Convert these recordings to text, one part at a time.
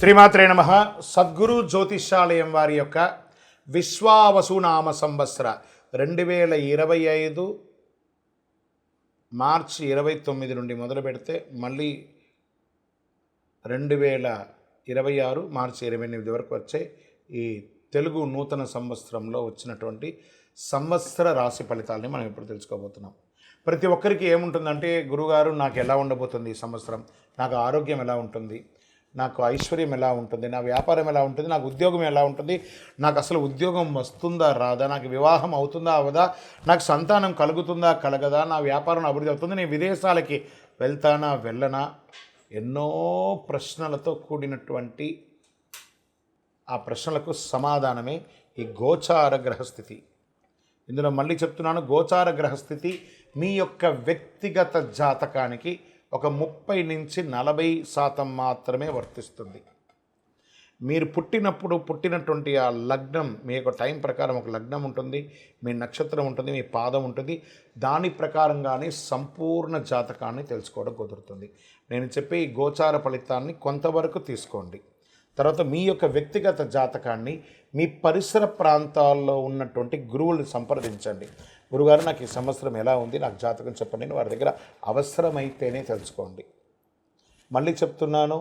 శ్రీమాత్రే నమః. సద్గురు జ్యోతిష్యాలయం వారి యొక్క విశ్వావసునామ సంవత్సర 2025 మార్చి 29 నుండి మొదలు పెడితే మళ్ళీ 2026 మార్చి 28 వరకు వచ్చే ఈ తెలుగు నూతన సంవత్సరంలో వచ్చినటువంటి సంవత్సర రాశి ఫలితాలని మనం ఇప్పుడు తెలుసుకోబోతున్నాం. ప్రతి ఒక్కరికి ఏముంటుందంటే, గురుగారు నాకు ఎలా ఉండబోతుంది ఈ సంవత్సరం, నాకు ఆరోగ్యం ఎలా ఉంటుంది, నాకు ఐశ్వర్యం ఎలా ఉంటుంది, నా వ్యాపారం ఎలా ఉంటుంది, నాకు ఉద్యోగం ఎలా ఉంటుంది, నాకు అసలు ఉద్యోగం వస్తుందా రాదా, నాకు వివాహం అవుతుందా అవదా, నాకు సంతానం కలుగుతుందా కలగదా, నా వ్యాపారం అభివృద్ధి అవుతుంది, నేను విదేశాలకి వెళ్తానా వెళ్ళనా, ఎన్నో ప్రశ్నలతో కూడినటువంటి ఆ ప్రశ్నలకు సమాధానమే ఈ గోచార గ్రహస్థితి. ఇందులో మళ్ళీ చెప్తున్నాను, గోచార గ్రహస్థితి మీ యొక్క వ్యక్తిగత జాతకానికి ఒక 30 నుంచి 40% మాత్రమే వర్తిస్తుంది. మీరు పుట్టినటువంటి ఆ లగ్నం, మీ యొక్క టైం ప్రకారం ఒక లగ్నం ఉంటుంది, మీ నక్షత్రం ఉంటుంది, మీ పాదం ఉంటుంది, దాని ప్రకారంగానే సంపూర్ణ జాతకాన్ని తెలుసుకోవడం కుదురుతుంది. నేను చెప్పే ఈ గోచార ఫలితాన్ని కొంతవరకు తీసుకోండి. తర్వాత మీ యొక్క వ్యక్తిగత జాతకాన్ని మీ పరిసర ప్రాంతాల్లో ఉన్నటువంటి గురువుల్ని సంప్రదించండి. గురుగారు నాకు ఈ సంవత్సరం ఎలా ఉంది, నాకు జాతకం చెప్పండి, వారి దగ్గర అవసరమైతేనే తెలుసుకోండి. మళ్ళీ చెప్తున్నాను,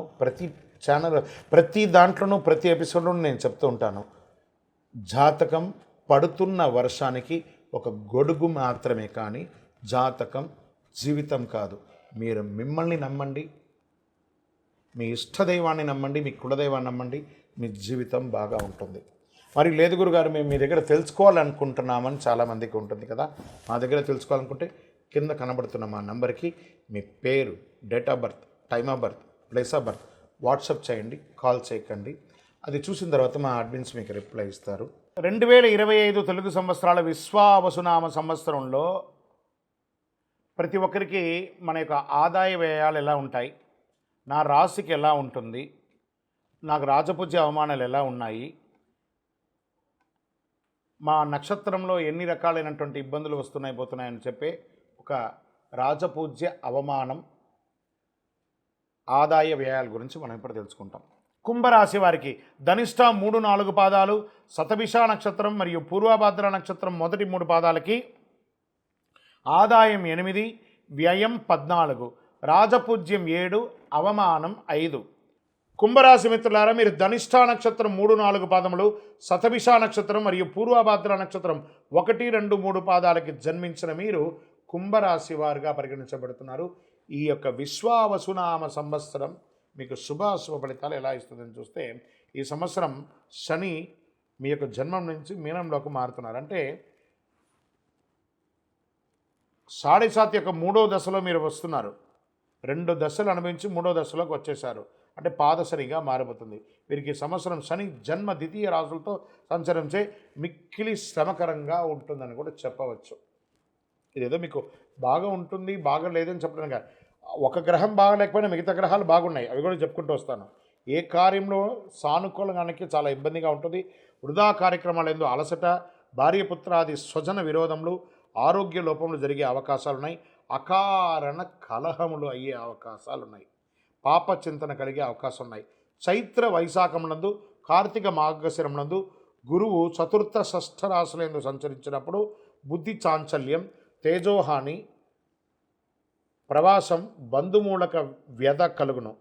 ప్రతి దాంట్లోనూ ప్రతి ఎపిసోడ్లోనూ నేను చెప్తూ ఉంటాను, జాతకం పడుతున్న వర్షానికి ఒక గొడుగు మాత్రమే, కానీ జాతకం జీవితం కాదు. మీరు మిమ్మల్ని నమ్మండి, మీ ఇష్టదైవాన్ని నమ్మండి, మీ కులదైవాన్ని నమ్మండి, మీ జీవితం బాగా ఉంటుంది. మరి లేదు గురుగారు, మేము మీ దగ్గర తెలుసుకోవాలనుకుంటున్నామని చాలామందికి ఉంటుంది కదా. మా దగ్గర తెలుసుకోవాలనుకుంటే కింద కనబడుతున్న మా నంబర్కి మీ పేరు, date of birth, time of birth, place of birth WhatsApp చేయండి, కాల్ చేయకండి. అది చూసిన తర్వాత మా అడ్మిన్స్ మీకు రిప్లై ఇస్తారు. 2025 తెలుగు సంవత్సరాల విశ్వావసునామ సంవత్సరంలో ప్రతి ఒక్కరికి మన యొక్క ఆదాయ వ్యయాలు ఎలా ఉంటాయి, నా రాశికి ఎలా ఉంటుంది, నాకు రాజపూజ్య అవమానాలు ఎలా ఉన్నాయి, మా నక్షత్రంలో ఎన్ని రకాలైనటువంటి ఇబ్బందులు పోతున్నాయని చెప్పే ఒక రాజపూజ్య అవమానం ఆదాయ వ్యయాల గురించి మనం ఇప్పుడు తెలుసుకుంటాం. కుంభరాశి వారికి ధనిష్ట 3-4 పాదాలు, శతభిష నక్షత్రం మరియు పూర్వభాద్ర నక్షత్రం మొదటి 3 పాదాలకి ఆదాయం 8, వ్యయం 14, రాజపూజ్యం 7, అవమానం 5. కుంభరాశి మిత్రులారా, మీరు ధనిష్ట నక్షత్రం 3-4 పాదములు, శతభిష నక్షత్రం మరియు పూర్వభాద్ర నక్షత్రం 1, 2, 3 పాదాలకి జన్మించిన మీరు కుంభరాశి వారుగా పరిగణించబడుతున్నారు. ఈ యొక్క విశ్వావసునామ సంవత్సరం మీకు శుభాశుభ ఫలితాలు ఎలా ఇస్తుందని చూస్తే, ఈ సంవత్సరం శని మీ యొక్క జన్మం నుంచి మీనంలోకి మారుతున్నారు. అంటే 7.5 యొక్క 3వ దశలో మీరు వస్తున్నారు. 2 దశలు అనుభవించి 3వ దశలోకి వచ్చేశారు. అంటే పాదశనిగా మారిపోతుంది. వీరికి సంవత్సరం శని జన్మ ద్వితీయ రాశులతో సంచరించే మిక్కిలి శ్రమకరంగా ఉంటుందని కూడా చెప్పవచ్చు. ఇదేదో మీకు బాగా ఉంటుంది, బాగా లేదని చెప్పడం కాదు. ఒక గ్రహం బాగా లేకపోయినా మిగతా గ్రహాలు బాగున్నాయి, అవి కూడా చెప్పుకుంటూ వస్తాను. ఏ కార్యంలో సానుకూలంగానికి చాలా ఇబ్బందిగా ఉంటుంది. వృధా కార్యక్రమాలు ఎందు అలసట, భార్యపుత్రాది స్వజన విరోధములు, ఆరోగ్య లోపములు జరిగే అవకాశాలు ఉన్నాయి. అకారణ కలహములు అయ్యే అవకాశాలు ఉన్నాయి. పాప చింతన కలిగే అవకాశం ఉన్నాయి. చైత్ర వైశాఖములందు, కార్తీక మార్గశిరములందు గురువు చతుర్థ షష్ఠ రాశులందు సంచరించినప్పుడు బుద్ధి చాంచల్యం, తేజోహాని, ప్రవాసం, బంధుమూలక వ్యధ కలుగును.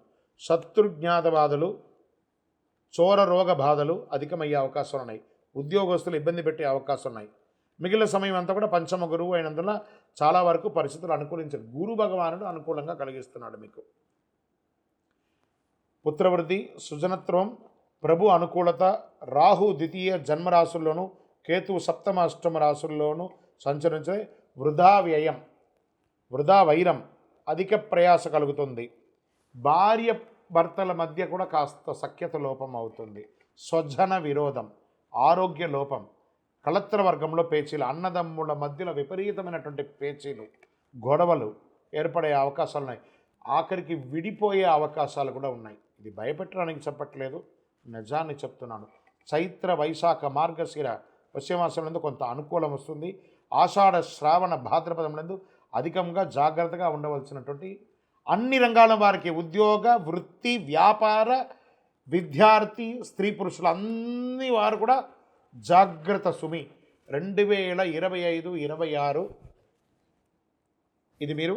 శత్రుజ్ఞాత బాధలు, చోర రోగ బాధలు అధికమయ్యే అవకాశాలు ఉన్నాయి. ఉద్యోగస్తులు ఇబ్బంది పెట్టే అవకాశం ఉన్నాయి. మిగిలిన సమయం అంతా కూడా పంచమ గురువు అయినందున చాలా వరకు పరిస్థితులు అనుకూలించారు. గురు భగవానుడు అనుకూలంగా కలిగిస్తున్నాడు మీకు. పుత్రవృద్ధి, సుజనత్వం, ప్రభు అనుకూలత, రాహు ద్వితీయ జన్మరాశుల్లోనూ, కేతువు సప్తమ అష్టమ రాశుల్లోనూ సంచరించే వృధా వ్యయం, వృధా వైరం, అధిక ప్రయాస కలుగుతుంది. భార్య భర్తల మధ్య కూడా కాస్త సఖ్యత లోపం అవుతుంది. స్వజన విరోధం, ఆరోగ్య లోపం, కళత్ర వర్గంలో పేచీలు, అన్నదమ్ముల మధ్యలో విపరీతమైనటువంటి పేచీలు, గొడవలు ఏర్పడే అవకాశాలు ఉన్నాయి. ఆఖరికి విడిపోయే అవకాశాలు కూడా ఉన్నాయి. ఇది భయపెట్టడానికి చెప్పట్లేదు, నిజాన్ని చెప్తున్నాను. చైత్ర వైశాఖ మార్గశిర పశ్చిమాసంలో కొంత అనుకూలం వస్తుంది. ఆషాఢ శ్రావణ భాద్రపదములందు అధికంగా జాగ్రత్తగా ఉండవలసినటువంటి అన్ని రంగాల వారికి ఉద్యోగ, వృత్తి, వ్యాపార, విద్యార్థి స్త్రీ పురుషులు అన్ని వారు కూడా జాగ్రత్త సుమి. 2025, 26 ఇది మీరు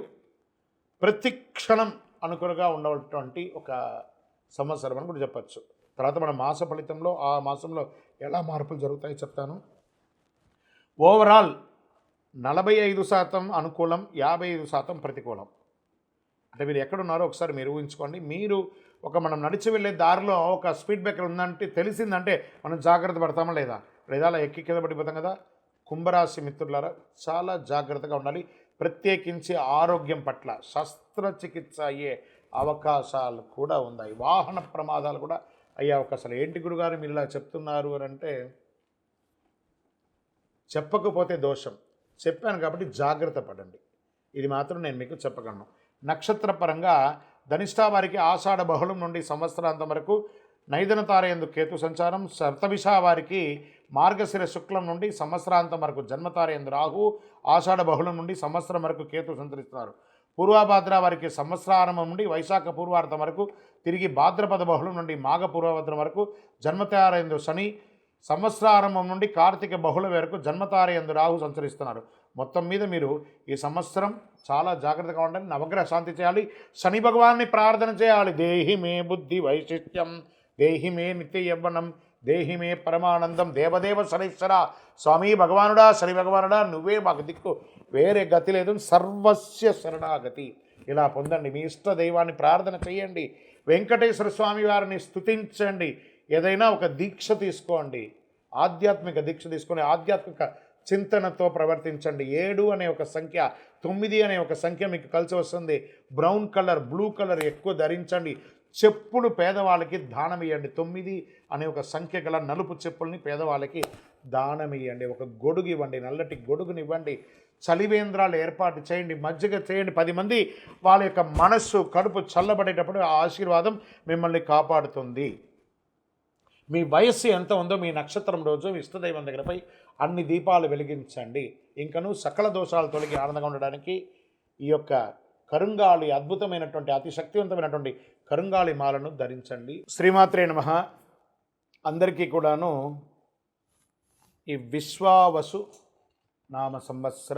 ప్రతి క్షణం అనుకులుగా ఉండేటువంటి ఒక సంవత్సరం అని కూడా చెప్పచ్చు. తర్వాత మన మాస ఫలితంలో ఆ మాసంలో ఎలా మార్పులు జరుగుతాయో చెప్తాను. ఓవరాల్ 45% అనుకూలం, 55% ప్రతికూలం. అంటే మీరు ఎక్కడున్నారో ఒకసారి మీరు ఊహించుకోండి. మీరు మనం నడిచి వెళ్ళే దారిలో ఒక స్పీడ్ బ్రేకర్ ఉందంటే తెలిసిందంటే మనం జాగ్రత్త పడతామా లేదా? లేదా అలా ఎక్కి కింద పడిపోతాం కదా. కుంభరాశి మిత్రులారా చాలా జాగ్రత్తగా ఉండాలి. ప్రత్యేకించి ఆరోగ్యం పట్ల శస్త్రచికిత్స అయ్యే అవకాశాలు కూడా ఉన్నాయి. వాహన ప్రమాదాలు కూడా అయ్యే అవకాశాలు. ఏంటి గురుగారు మీరు ఇలా చెప్తున్నారు అని అంటే, చెప్పకపోతే దోషం, చెప్పాను కాబట్టి జాగ్రత్త పడండి. ఇది మాత్రం నేను మీకు చెప్పగలను. నక్షత్రపరంగా ధనిష్టా వారికి ఆషాఢ బహుళం నుండి సంవత్సరాంతం వరకు నైదన తారయందు కేతు సంచారం. సప్తమిష వారికి మార్గశిర శుక్లం నుండి సంవత్సరాంతం వరకు జన్మతారయందు రాహు. ఆషాఢ బహుళం నుండి సంవత్సరం వరకు కేతు సంచరిస్తున్నారు. పూర్వభాద్ర వారికి సంవత్సరారంభం నుండి వైశాఖ పూర్వార్థం వరకు, తిరిగి భాద్రపద బహుళం నుండి మాఘ పూర్వభద్రం వరకు జన్మతారయందు శని. సంవత్సరారంభం నుండి కార్తీక బహుళ వరకు జన్మతారయందు రాహు సంచరిస్తున్నారు. మొత్తం మీద మీరు ఈ సంవత్సరం చాలా జాగ్రత్తగా ఉండాలి. నవగ్రహ శాంతి చేయాలి. శని భగవాన్ని ప్రార్థన చేయాలి. దేహి మే బుద్ధి వైశిష్ట్యం, దేహి మే నిత్య యవ్వనం, దేహి మే పరమానందం. దేవదేవ శనీశ్వర స్వామి భగవానుడా, శని భగవానుడా నువ్వే మాకు దిక్కు, వేరే గతి లేదు, సర్వస్య శరణాగతి. ఇలా పొందండి. మీ ఇష్ట దైవాన్ని ప్రార్థన చేయండి. వెంకటేశ్వర స్వామి వారిని స్తుతించండి. ఏదైనా ఒక దీక్ష తీసుకోండి, ఆధ్యాత్మిక దీక్ష తీసుకొని ఆధ్యాత్మిక చింతనతో ప్రవర్తించండి. 7 అనే ఒక సంఖ్య, 9 అనే ఒక సంఖ్య మీకు కలిసి వస్తుంది. బ్రౌన్ కలర్, బ్లూ కలర్ ఎక్కువ ధరించండి. చెప్పులు పేదవాళ్ళకి దానం ఇవ్వండి. 9 అనే ఒక సంఖ్య గల నలుపు చెప్పుల్ని పేదవాళ్ళకి దానం ఇవ్వండి. ఒక గొడుగు ఇవ్వండి, నల్లటి గొడుగునివ్వండి. చలివేంద్రాలు ఏర్పాటు చేయండి, మజ్జిగ చేయండి. 10 మంది వాళ్ళ యొక్క మనస్సు కడుపు చల్లబడేటప్పుడు ఆ ఆశీర్వాదం మిమ్మల్ని కాపాడుతుంది. మీ వయస్సు ఎంత ఉందో మీ నక్షత్రం రోజు ఇష్టదైవం దగ్గరపై అన్ని దీపాలు వెలిగించండి. ఇంకను సకల దోషాలు తొలగి ఆనందంగా ఉండడానికి ఈ యొక్క కరుంగాళి అద్భుతమైనటువంటి అతి శక్తివంతమైనటువంటి కరుంగాళి మాలను ధరించండి. శ్రీమాత్రే నమః. అందరికీ కూడాను ఈ విశ్వావసు నామ సంవత్సర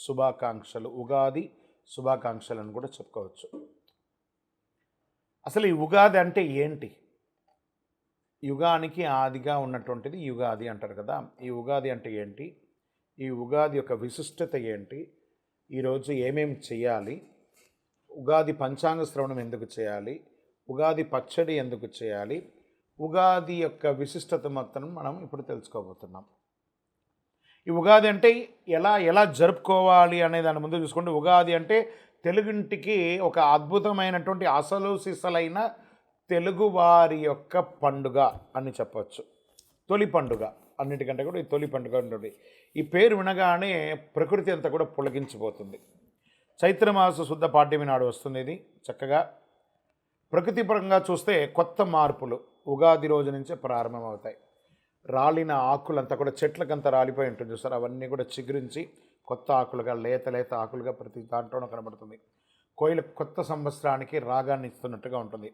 శుభాకాంక్షలు, ఉగాది శుభాకాంక్షలను కూడా చెప్పుకోవచ్చు. అసలు ఈ ఉగాది అంటే ఏంటి? యుగానికి ఆదిగా ఉన్నటువంటిది యుగాది అంటారు కదా. ఈ ఉగాది అంటే ఏంటి? ఈ ఉగాది యొక్క విశిష్టత ఏంటి? ఈరోజు ఏమేమి చేయాలి? ఉగాది పంచాంగ శ్రవణం ఎందుకు చేయాలి? ఉగాది పచ్చడి ఎందుకు చేయాలి? ఉగాది యొక్క విశిష్టత మొత్తం మనం ఇప్పుడు తెలుసుకోబోతున్నాం. ఈ ఉగాది అంటే ఎలా జరుపుకోవాలి అనే దాని ముందు చూసుకోండి. ఉగాది అంటే తెలుగింటికి ఒక అద్భుతమైనటువంటి అసలు సిసలైన తెలుగువారి యొక్క పండుగ అని చెప్పవచ్చు. తొలి పండుగ అన్నిటికంటే కూడా ఈ తొలి పండుగ ఉంటుంది. ఈ పేరు వినగానే ప్రకృతి అంతా కూడా పులకించిపోతుంది. చైత్రమాస శుద్ధ పాడ్యమి నాడు వస్తుంది. ఇది చక్కగా ప్రకృతి పరంగా చూస్తే కొత్త మార్పులు ఉగాది రోజు నుంచే ప్రారంభమవుతాయి. రాలిన ఆకులంతా కూడా చెట్లకంతా రాలిపోయి ఉంటుంది చూసారు, అవన్నీ కూడా చిగురించి కొత్త ఆకులుగా లేత ఆకులుగా ప్రతి దాంట్లోనూ కనబడుతుంది. కోయిల కొత్త సంవత్సరానికి రాగాన్ని ఇస్తున్నట్టుగా ఉంటుంది.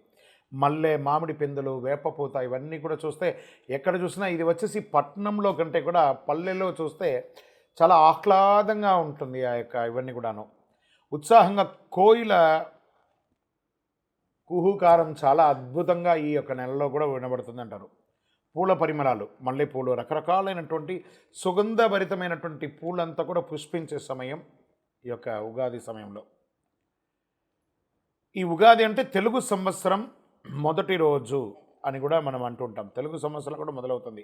మల్లె, మామిడి పిందెలు, వేపపూత ఇవన్నీ కూడా చూస్తే ఎక్కడ చూసినా ఇది వచ్చేసి పట్టణంలో కంటే కూడా పల్లెల్లో చూస్తే చాలా ఆహ్లాదంగా ఉంటుంది. ఆ యొక్క ఇవన్నీ కూడాను ఉత్సాహంగా కోయిల కుహుకారం చాలా అద్భుతంగా ఈ యొక్క నెలలో కూడా వినబడుతుంది అంటారు. పూల పరిమళాలు, మల్లెపూలు, రకరకాలైనటువంటి సుగంధభరితమైనటువంటి పూలంతా కూడా పుష్పించే సమయం ఈ యొక్క ఉగాది సమయంలో. ఈ ఉగాది అంటే తెలుగు సంవత్సరం మొదటి రోజు అని కూడా మనం అంటుంటాం. తెలుగు సంవత్సరం కూడా మొదలవుతుంది.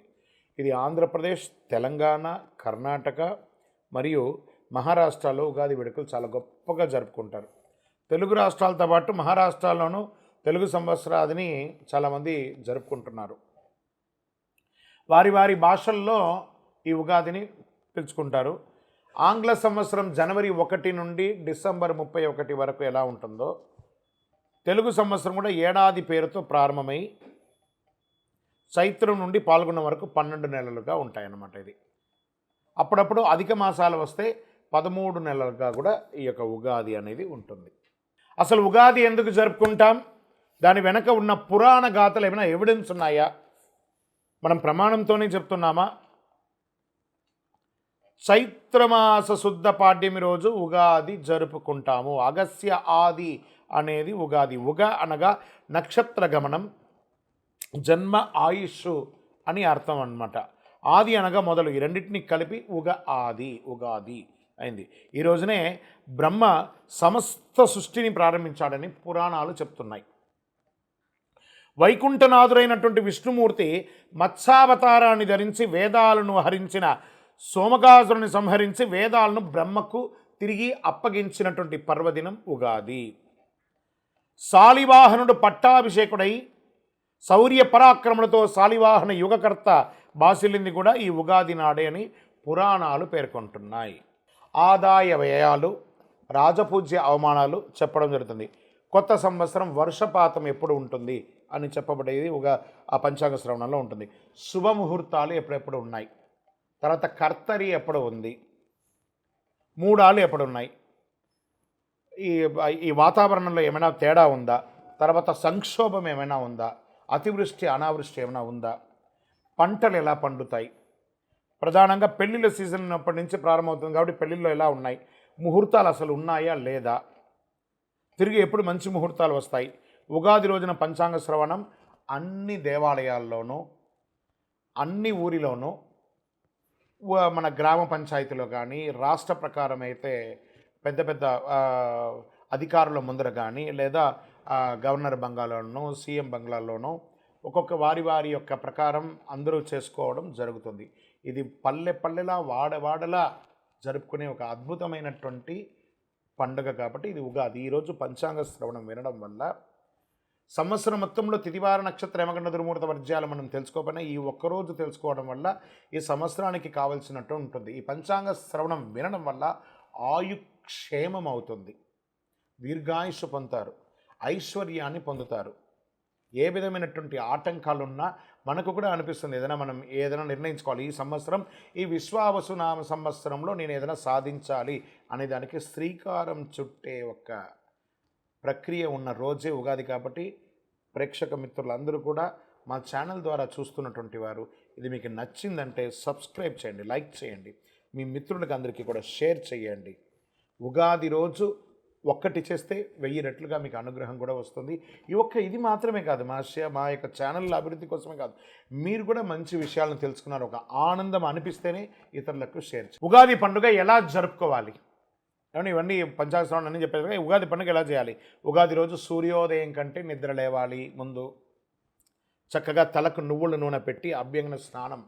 ఇది ఆంధ్రప్రదేశ్, తెలంగాణ, కర్ణాటక మరియు మహారాష్ట్రలో ఉగాది వేడుకలు చాలా గొప్పగా జరుపుకుంటారు. తెలుగు రాష్ట్రాలతో పాటు మహారాష్ట్రలోనూ తెలుగు సంవత్సరాదిని చాలామంది జరుపుకుంటున్నారు. వారి భాషల్లో ఈ ఉగాదిని పిలుచుకుంటారు. ఆంగ్ల సంవత్సరం జనవరి 1 నుండి డిసెంబర్ 31 వరకు ఎలా ఉంటుందో తెలుగు సంవత్సరం కూడా ఏడాది పేరుతో ప్రారంభమై చైత్రం నుండి పాల్గొన్న వరకు 12 నెలలుగా ఉంటాయన్నమాట. ఇది అప్పుడప్పుడు అధిక మాసాలు వస్తే 13 నెలలుగా కూడా ఈ యొక్క ఉగాది అనేది ఉంటుంది. అసలు ఉగాది ఎందుకు జరుపుకుంటాం? దాని వెనక ఉన్న పురాణ గాథలు ఏమైనా ఎవిడెన్స్ ఉన్నాయా? మనం ప్రమాణంతోనే చెప్తున్నామా? చైత్రమాస శుద్ధ పాడ్యమి రోజు ఉగాది జరుపుకుంటాము. అగస్య ఆది అనేది ఉగాది. ఉగ అనగా నక్షత్ర గమనం, జన్మ, ఆయుష్ అని అర్థం అన్నమాట. ఆది అనగా మొదలు, ఈ రెండింటిని కలిపి ఉగాది అయింది. ఈ రోజునే బ్రహ్మ సమస్త సృష్టిని ప్రారంభించాడని పురాణాలు చెప్తున్నాయి. వైకుంఠనాథుడైనటువంటి విష్ణుమూర్తి మత్స్యావతారాన్ని ధరించి వేదాలను హరించిన సోమకాసురుని సంహరించి వేదాలను బ్రహ్మకు తిరిగి అప్పగించినటువంటి పర్వదినం ఉగాది. శాలివాహనుడు పట్టాభిషేకుడై శౌర్య పరాక్రమణతో శాలివాహన యుగకర్త బాసిల్లింది కూడా ఈ ఉగాది నాడే అని పురాణాలు పేర్కొంటున్నాయి. ఆదాయ వ్యయాలు, రాజపూజ్య అవమానాలు చెప్పడం జరుగుతుంది. కొత్త సంవత్సరం వర్షపాతం ఎప్పుడు ఉంటుంది అని చెప్పబడేది ఆ పంచాంగ శ్రవణంలో ఉంటుంది. శుభముహూర్తాలు ఎప్పుడెప్పుడు ఉన్నాయి, తర్వాత కర్తరి ఎప్పుడు ఉంది, మూడాలు ఎప్పుడు ఉన్నాయి, ఈ వాతావరణంలో ఏమైనా తేడా ఉందా, తర్వాత సంక్షోభం ఏమైనా ఉందా, అతివృష్టి అనావృష్టి ఏమైనా ఉందా, పంటలు ఎలా పండుతాయి, ప్రధానంగా పెళ్ళిళ్ళ సీజన్ అప్పటి నుంచి ప్రారంభమవుతుంది కాబట్టి పెళ్ళిళ్ళు ఎలా ఉన్నాయి, ముహూర్తాలు అసలు ఉన్నాయా లేదా, తిరిగి ఎప్పుడు మంచి ముహూర్తాలు వస్తాయి. ఉగాది రోజున పంచాంగ శ్రవణం అన్ని దేవాలయాల్లోనూ, అన్ని ఊరిలోనూ, మన గ్రామ పంచాయతీలో కానీ, రాష్ట్ర ప్రకారం అయితే పెద్ద పెద్ద అధికారుల ముందర కానీ, లేదా గవర్నర్ బంగ్లాలోనూ, సీఎం బంగ్లాల్లోనూ ఒక్కొక్క వారి యొక్క ప్రకారం అందరూ చేసుకోవడం జరుగుతుంది. ఇది పల్లెలా వాడలా జరుపుకునే ఒక అద్భుతమైనటువంటి పండుగ కాబట్టి ఇది ఉగాది. ఈరోజు పంచాంగ శ్రవణం వినడం వల్ల సంవత్సరం మొత్తంలో తిథివార నక్షత్ర యమగండ దుర్ముహూర్త వర్జ్యాలు మనం తెలుసుకోకపోయినా ఈ ఒక్కరోజు తెలుసుకోవడం వల్ల ఈ సంవత్సరానికి కావలసినట్టు ఉంటుంది. ఈ పంచాంగ శ్రవణం వినడం వల్ల ఆయుక్షేమం అవుతుంది, దీర్ఘాయుష్ పొందుతారు, ఐశ్వర్యాన్ని పొందుతారు. ఏ విధమైనటువంటి ఆటంకాలున్నా మనకు కూడా అనిపిస్తుంది మనం ఏదైనా నిర్ణయించుకోవాలి, ఈ సంవత్సరం ఈ విశ్వావసునామ సంవత్సరంలో నేను ఏదైనా సాధించాలి అనే దానికి శ్రీకారం చుట్టే ఒక ప్రక్రియ ఉన్న రోజే ఉగాది. కాబట్టి ప్రేక్షక మిత్రులందరూ కూడా మా ఛానల్ ద్వారా చూస్తున్నటువంటి వారు ఇది మీకు నచ్చిందంటే సబ్స్క్రైబ్ చేయండి, లైక్ చేయండి, మీ మిత్రులకు అందరికీ కూడా షేర్ చేయండి. ఉగాది రోజు ఒక్కటి చేస్తే 1000 రెట్లుగా మీకు అనుగ్రహం కూడా వస్తుంది. ఇది మాత్రమే కాదు, మా యొక్క ఛానల్ అభివృద్ధి కోసమే కాదు, మీరు కూడా మంచి విషయాలను తెలుసుకున్నారు, ఒక ఆనందం అనిపిస్తేనే ఇతరులకు షేర్ చేయండి. ఉగాది పండుగ ఎలా జరుపుకోవాలి ఏమన్నా ఇవన్నీ పంచాంగ శ్రవణం అని చెప్పేది. ఉగాది పండుగ ఎలా చేయాలి? ఉగాది రోజు సూర్యోదయం కంటే నిద్ర లేవాలి. ముందు చక్కగా తలకు నువ్వుల నూనె పెట్టి అభ్యంగన స్నానం,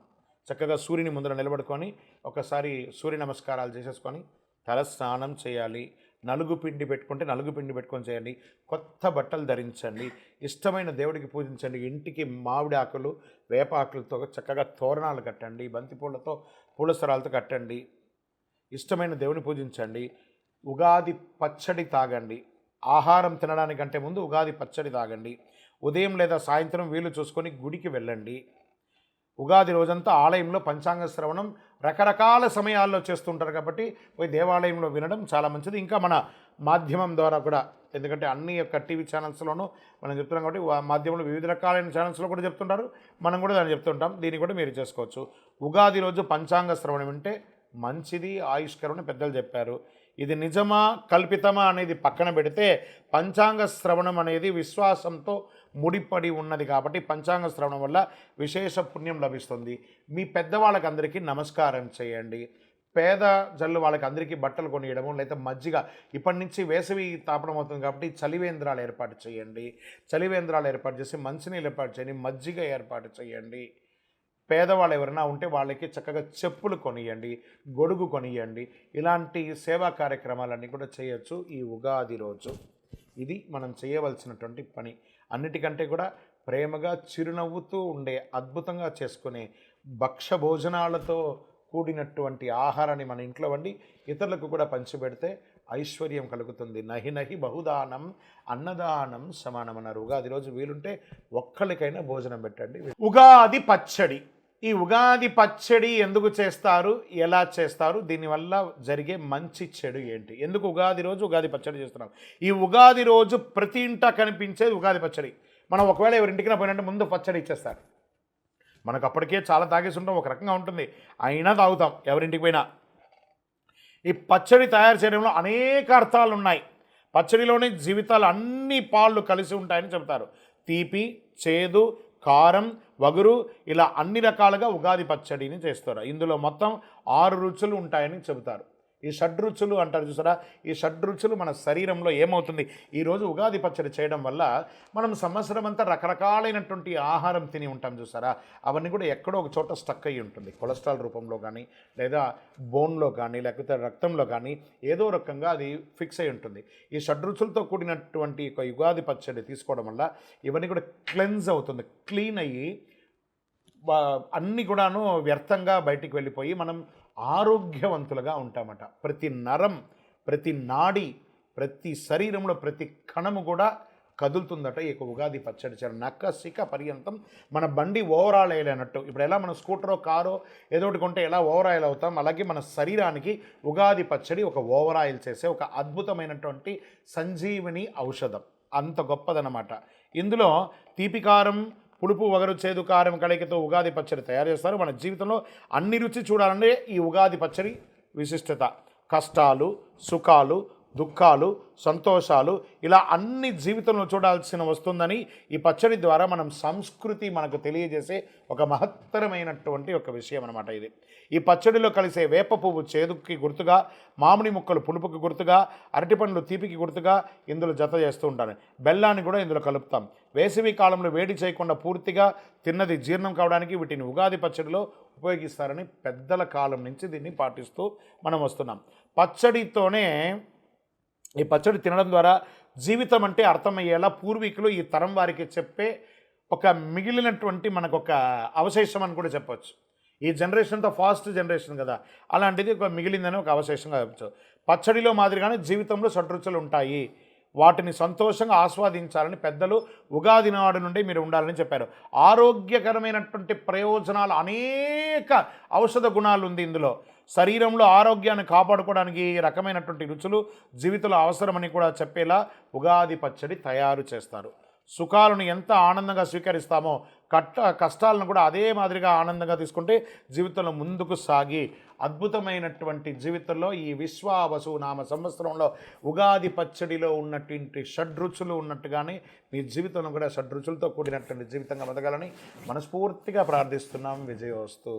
చక్కగా సూర్యుని ముందర నిలబడుకొని ఒకసారి సూర్య నమస్కారాలు చేసేసుకొని తల స్నానం చేయాలి. నలుగు పిండి పెట్టుకుంటే నలుగు పిండి పెట్టుకొని చేయండి. కొత్త బట్టలు ధరించండి, ఇష్టమైన దేవుడికి పూజించండి. ఇంటికి మామిడి ఆకులు, వేప ఆకులతో చక్కగా తోరణాలు కట్టండి, బంతిపూలతో పూలసరాలతో కట్టండి, ఇష్టమైన దేవుని పూజించండి. ఉగాది పచ్చడి తాగండి. ఆహారం తినడానికంటే ముందు ఉగాది పచ్చడి తాగండి. ఉదయం లేదా సాయంత్రం వీలు చూసుకొని గుడికి వెళ్ళండి. ఉగాది రోజంతా ఆలయంలో పంచాంగ శ్రవణం రకరకాల సమయాల్లో చేస్తుంటారు కాబట్టి పోయి దేవాలయంలో వినడం చాలా మంచిది. ఇంకా మన మాధ్యమం ద్వారా కూడా, ఎందుకంటే అన్ని యొక్క టీవీ ఛానల్స్లోనూ మనం చెప్తున్నాం కాబట్టి మాధ్యమంలో వివిధ రకాలైన ఛానల్స్లో కూడా చెప్తుంటారు, మనం కూడా దాన్ని చెప్తుంటాం. దీన్ని కూడా మీరు చేసుకోవచ్చు. ఉగాది రోజు పంచాంగ శ్రవణం వింటే మంచిది, ఆయుష్కరమని పెద్దలు చెప్పారు. ఇది నిజమా కల్పితమా అనేది పక్కన పెడితే పంచాంగ శ్రవణం అనేది విశ్వాసంతో ముడిపడి ఉన్నది కాబట్టి పంచాంగ శ్రవణం వల్ల విశేష పుణ్యం లభిస్తుంది. మీ పెద్దవాళ్ళకి అందరికీ నమస్కారం చేయండి. పేద జల్లు వాళ్ళకి అందరికీ బట్టలు కొనియడము, లేదా మజ్జిగ, ఇప్పటి నుంచి వేసవి తాపడం అవుతుంది కాబట్టి చలివేంద్రాలు ఏర్పాటు చేయండి. చలివేంద్రాలు ఏర్పాటు చేసి మంచినీళ్ళు ఏర్పాటు చేయండి, మజ్జిగ ఏర్పాటు చేయండి. పేదవాళ్ళు ఎవరైనా ఉంటే వాళ్ళకి చక్కగా చెప్పులు కొనియండి, గొడుగు కొనియండి. ఇలాంటి సేవా కార్యక్రమాలన్నీ కూడా చేయొచ్చు ఈ ఉగాది రోజు. ఇది మనం చేయవలసినటువంటి పని. అన్నిటికంటే కూడా ప్రేమగా చిరునవ్వుతూ ఉండే, అద్భుతంగా చేసుకునే భక్ష భోజనాలతో కూడినటువంటి ఆహారాన్ని మన ఇంట్లో వండి ఇతరులకు కూడా పంచిపెడితే ఐశ్వర్యం కలుగుతుంది. నహి నహి బహుదానం అన్నదానం సమానం అన్నారు. ఉగాది రోజు వీలుంటే ఒక్కరికైనా భోజనం పెట్టండి. ఉగాది పచ్చడి ఈ ఉగాది పచ్చడి ఎందుకు చేస్తారు, ఎలా చేస్తారు, దీనివల్ల జరిగే మంచి చెడు ఏంటి, ఎందుకు ఉగాది రోజు ఉగాది పచ్చడి చేస్తున్నాం? ఈ ఉగాది రోజు ప్రతి ఇంట కనిపించేది ఉగాది పచ్చడి. మనం ఒకవేళ ఎవరింటికి పోయినట్టు ముందు పచ్చడి ఇచ్చేస్తారు. మనకు అప్పటికే చాలా తాగేసి ఉంటాం, ఒక రకంగా ఉంటుంది, అయినా తాగుతాం ఎవరింటికి పోయినా. ఈ పచ్చడి తయారు చేయడంలో అనేక అర్థాలు ఉన్నాయి. పచ్చడిలోనే జీవితాలు అన్ని పాళ్ళు కలిసి ఉంటాయని చెబుతారు. తీపి, చేదు, కారం, వగురు, ఇలా అన్ని రకాలుగా ఉగాది పచ్చడిని చేస్తారు. ఇందులో మొత్తం 6 రుచులు ఉంటాయని చెబుతారు. ఈ షడ్రుచులు అంటారు చూసారా, ఈ షడ్రుచులు మన శరీరంలో ఏమవుతుంది, ఈరోజు ఉగాది పచ్చడి చేయడం వల్ల మనం సంవత్సరం అంతా రకరకాలైనటువంటి ఆహారం తిని ఉంటాం చూసారా, అవన్నీ కూడా ఎక్కడో ఒక చోట స్టక్ అయ్యి ఉంటుంది. కొలెస్ట్రాల్ రూపంలో కానీ, లేదా బోన్లో కానీ, లేకపోతే రక్తంలో కానీ ఏదో రకంగా అది ఫిక్స్ అయి ఉంటుంది. ఈ షడ్రుచులతో కూడినటువంటి ఒక ఉగాది పచ్చడి తీసుకోవడం వల్ల ఇవన్నీ కూడా క్లెన్స్ అవుతుంది, క్లీన్ అయ్యి అన్నీ కూడాను వ్యర్థంగా బయటికి వెళ్ళిపోయి మనం ఆరోగ్యవంతులుగా ఉంటామట. ప్రతి నరం, ప్రతి నాడి, ప్రతి శరీరంలో ప్రతి కణము కూడా కదులుతుందట ఈ ఉగాది పచ్చడి చేయడం. నక్కసిక పర్యంతం మన బండి ఓవరాల్ అయ్యేనట్టు. ఇప్పుడు ఎలా మన స్కూటరో కారో ఏదో ఒకటి కొంటే ఎలా ఓవరాయిల్ అవుతాం, అలాగే మన శరీరానికి ఉగాది పచ్చడి ఒక ఓవరాయిల్ చేసే ఒక అద్భుతమైనటువంటి సంజీవని ఔషధం. అంత గొప్పదనమాట. ఇందులో తీపికారం, పులుపు, వగరు, చేదు, కారం కలయికతో ఉగాది పచ్చడి తయారు చేస్తారు. మన జీవితంలో అన్ని రుచి చూడాలంటే ఈ ఉగాది పచ్చడి విశిష్టత. కష్టాలు, సుఖాలు, దుఃఖాలు, సంతోషాలు, ఇలా అన్ని జీవితంలో చూడాల్సిన వస్తుందని ఈ పచ్చడి ద్వారా మనం సంస్కృతి మనకు తెలియజేసే ఒక మహత్తరమైనటువంటి ఒక విషయం అనమాట ఇది. ఈ పచ్చడిలో కలిసే వేప పువ్వు చేదుకి గుర్తుగా, మామిడి ముక్కలు పులుపుకి గుర్తుగా, అరటిపండ్లు తీపికి గుర్తుగా ఇందులో జత చేస్తూ ఉంటాను. బెల్లాన్ని కూడా ఇందులో కలుపుతాం. వేసవి కాలంలో వేడి చేయకుండా పూర్తిగా తిన్నది జీర్ణం కావడానికి వీటిని ఉగాది పచ్చడిలో ఉపయోగిస్తారని పెద్దల కాలం నుంచి దీన్ని పాటిస్తూ మనం వస్తున్నాం. పచ్చడితోనే ఈ పచ్చడి తినడం ద్వారా జీవితం అంటే అర్థమయ్యేలా పూర్వీకులు ఈ తరం వారికి చెప్పే ఒక మిగిలినటువంటి మనకు ఒక అవశేషం అని కూడా చెప్పవచ్చు. ఈ జనరేషన్తో ఫాస్ట్ జనరేషన్ కదా, అలాంటిది ఒక మిగిలిందని ఒక అవశేషంగా చెప్పచ్చు. పచ్చడిలో మాదిరిగానే జీవితంలో షడ్రుచులు ఉంటాయి, వాటిని సంతోషంగా ఆస్వాదించాలని పెద్దలు ఉగాది నాడు నుండి మీరు ఉండాలని చెప్పారు. ఆరోగ్యకరమైనటువంటి ప్రయోజనాలు, అనేక ఔషధ గుణాలు ఉంది ఇందులో. శరీరంలో ఆరోగ్యాన్ని కాపాడుకోవడానికి ఈ రకమైనటువంటి రుచులు జీవితంలో అవసరమని కూడా చెప్పేలా ఉగాది పచ్చడి తయారు చేస్తారు. సుఖాలను ఎంత ఆనందంగా స్వీకరిస్తామో కష్టాలను కూడా అదే మాదిరిగా ఆనందంగా తీసుకుంటే జీవితంలో ముందుకు సాగి అద్భుతమైనటువంటి జీవితంలో ఈ విశ్వావసు నామ సంవత్సరంలో ఉగాది పచ్చడిలో ఉన్నటువంటి షడ్రుచులు ఉన్నట్టుగానే మీ జీవితంలో కూడా షడ్రుచులతో కూడినటువంటి జీవితంగా బతకాలని మనస్ఫూర్తిగా ప్రార్థిస్తున్నాం. విజయోస్తు.